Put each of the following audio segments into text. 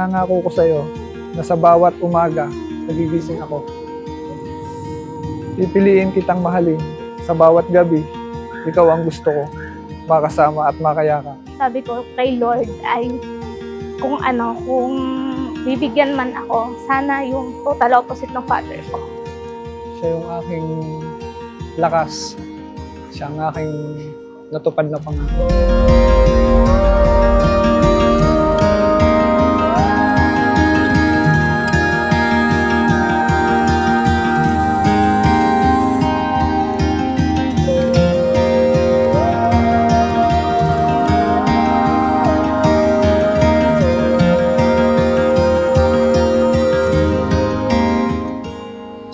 ipinangako ko sa'yo na sa bawat umaga, nagigising ako. Pipiliin kitang mahalin sa bawat gabi. Ikaw ang gusto ko, makasama at makayakap. Sabi ko kay Lord ay kung bibigyan man ako, sana yung total opposite ng father ko. Siya yung aking lakas. Siya ang aking natupad na pangako.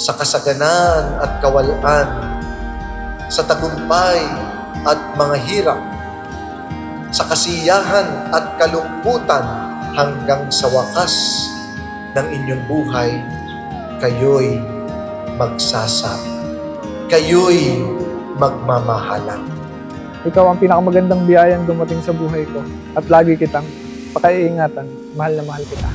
Sa kasaganaan at kawalan, sa tagumpay at mga hirap, sa kasiyahan at kalungkutan hanggang sa wakas ng inyong buhay, kayo'y magsasama. Kayo'y magmamahalan. Ikaw ang pinakamagandang biyayang dumating sa buhay ko at lagi kitang pakaiingatan. Mahal na mahal kita.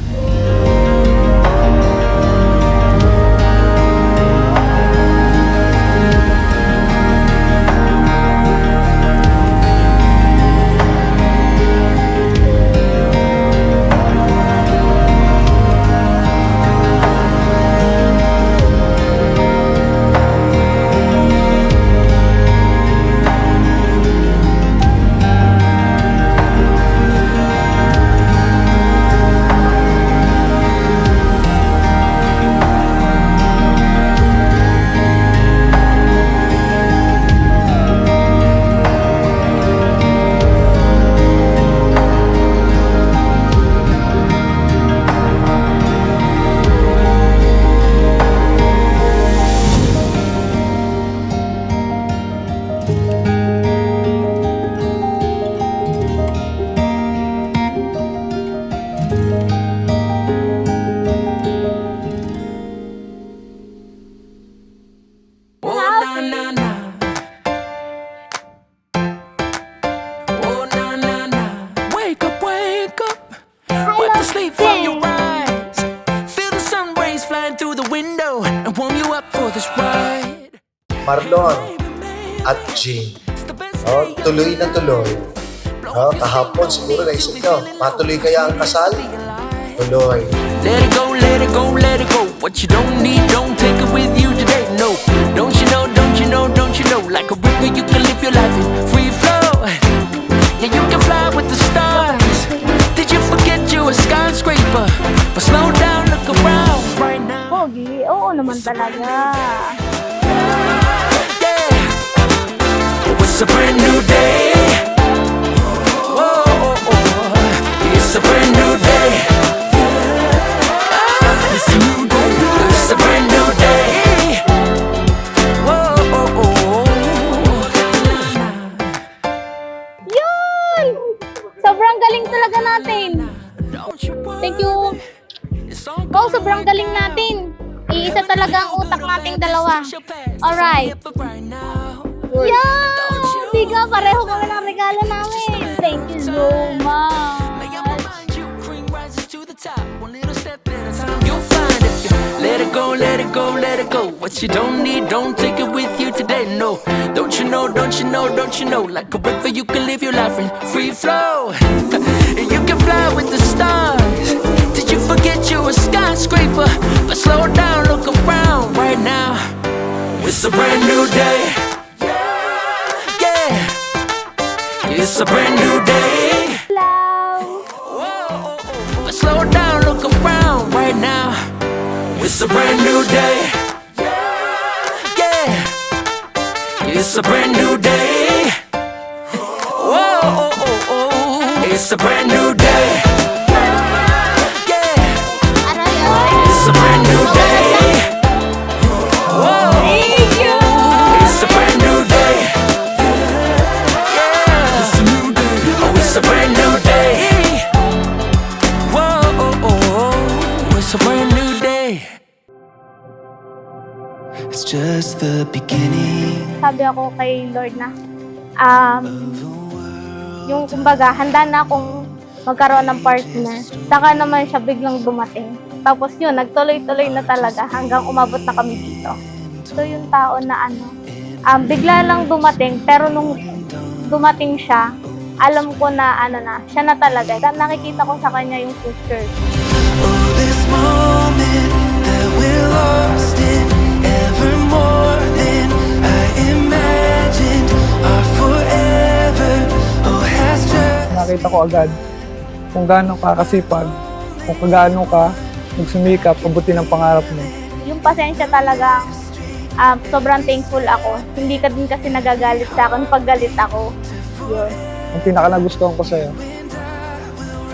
Marlon at Jean. Tuloy na tuloy. Kahapon siguro naisip nyo, matuloy kaya ang kasal? Tuloy. Let it go, let it go, let it go. What you don't need, don't take it with you today. No, don't you know, don't you know, don't you know? Like a river, you can live your life in free flow. Yeah, you can fly with the stars. Did you forget you're a skyscraper? But slow down, look around right now. Pogi, oo naman talaga. It's a brand new day. Whoa, it's a brand new day. It's a new day. It's a brand new day. Whoa. Yun! Sobrang galing talaga natin. Thank you. Wow, sobrang galing natin. Iisa talaga ang utak nating dalawa. Alright. Yeah! Diga, pareho kami ng regalo namin. Thank you so much. You'll find if you let it go, let it go, let it go. What you don't need, don't take it with you today. No, don't you know, don't you know, don't you know? Like a river, you can live your life in free flow. You can fly with the stars. Did you forget you're a skyscraper? But slow down, look around right now. It's a brand new day. It's a brand new day. Hello. But slow down, look around right now. It's a brand new day. It's a brand new day. Whoa, it's a brand new day. It's a brand new day. Whoa, it's a brand new day. It's a brand new day. Whoa, it's a brand new day. It's just the beginning. Sabi ako kay Lord na, yung kumbaga, handa na akong magkaroon ng partner. Saka naman siya biglang dumating. Tapos yun, nagtuloy-tuloy na talaga hanggang umabot na kami dito. So yung tao na bigla lang dumating, pero nung dumating siya, alam ko na siya na talaga. Nakikita ko sa kanya yung future. Oh, this moment that we're lost in, ever more than I imagined, our forever, oh, has just Nakita ko agad kung gaano ka kasipag, kung gaano ka magsumikap, pabuti ng pangarap mo. Yung pasensya talaga, sobrang thankful ako. Hindi ka din kasi nagagalit sa akin pag galit ako. Yun. Ang pinaka nagustuhan ko sa'yo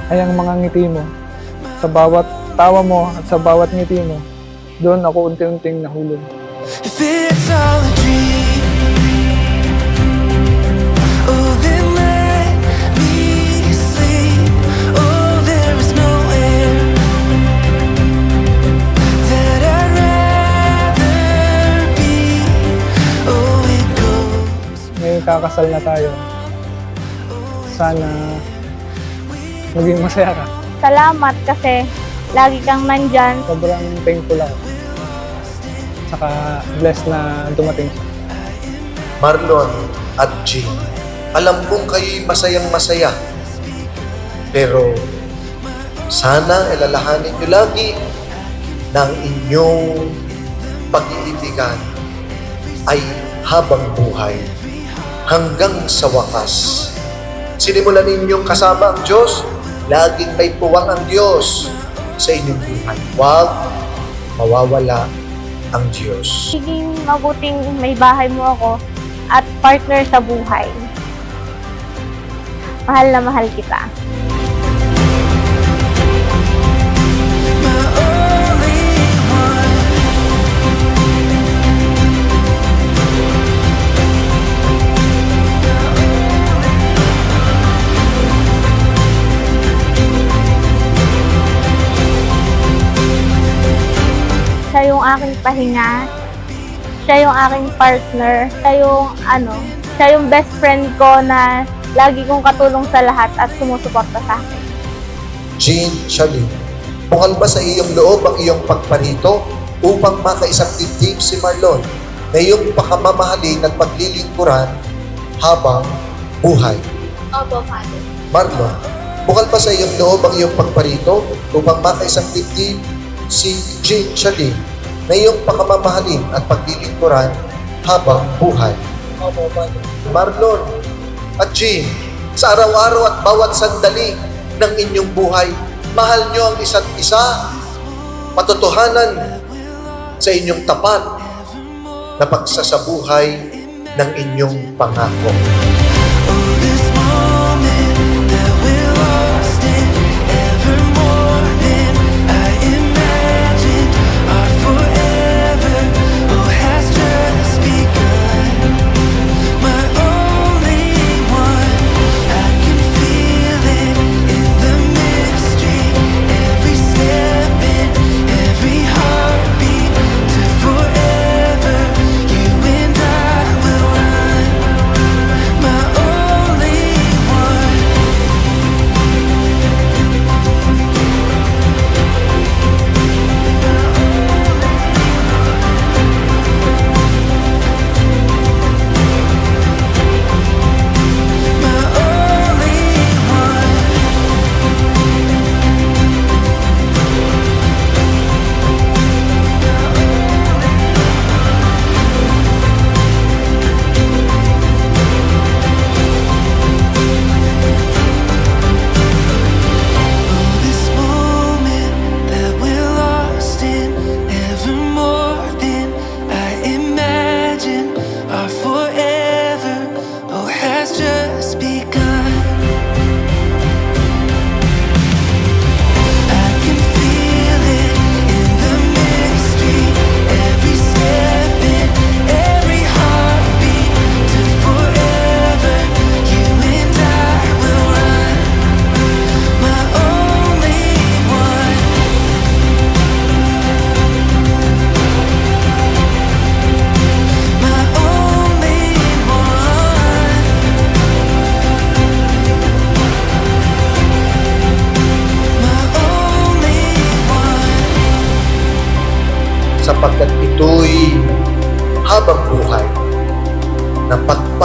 ay ang mga ngiti mo. Sa bawat tawa mo at sa bawat ngiti mo, doon ako unti-unting nahulog. if it's all a dream, oh, then let me sleep. Oh, there is nowhere that I'd rather be. Oh, it goes. Ngayon kakasal na tayo. Sana maging masaya ka. Salamat kasi lagi kang nandyan. Sobrang thankful ako. Saka blessed na dumating siya. Marlon at Jean, alam kong kayo'y masayang-masaya. Pero sana ilalahanin niyo lagi na ang inyong pag-iibigan ay habang buhay hanggang sa wakas. Sinimulan ninyong kasama ang Diyos, laging may puwang ang Diyos sa inyong buhay. Huwag mawawala ang Diyos. Siging mabuting may bahay mo ako at partner sa buhay. Mahal na mahal kita. My only one. Siya yung aking pahinga. Siya yung aking partner. Siya yung best friend ko na lagi kong katulong sa lahat at sumusuporta sa akin. Jean Shalim, bukal ba sa iyong loob ang iyong pagparito upang makaisang dibdib si Marlon na iyong pakamamahalin at paglilingkuran habang buhay? Opo, Father. Marlon, bukal ba sa iyong loob ang iyong pagparito upang makaisang dibdib si Jean Shalim na iyong pakamamahalin at paglilingkuran habang buhay? Opo, Father. Marlon at Jean, sa araw-araw at bawat sandali ng inyong buhay, mahal nyo ang isa't isa. Patotohanan sa inyong tapat na pagsasabuhay ng inyong pangako. Oh, this moment that we're lost in, ever more than I imagined, our forever, oh, has just begun. My only one, I can feel it in the mystery, every step in, every heartbeat, to forever, you and I will run. My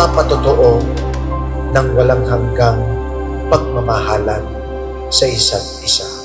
magpapatotoo ng walang hanggang pagmamahalan sa isa't isa.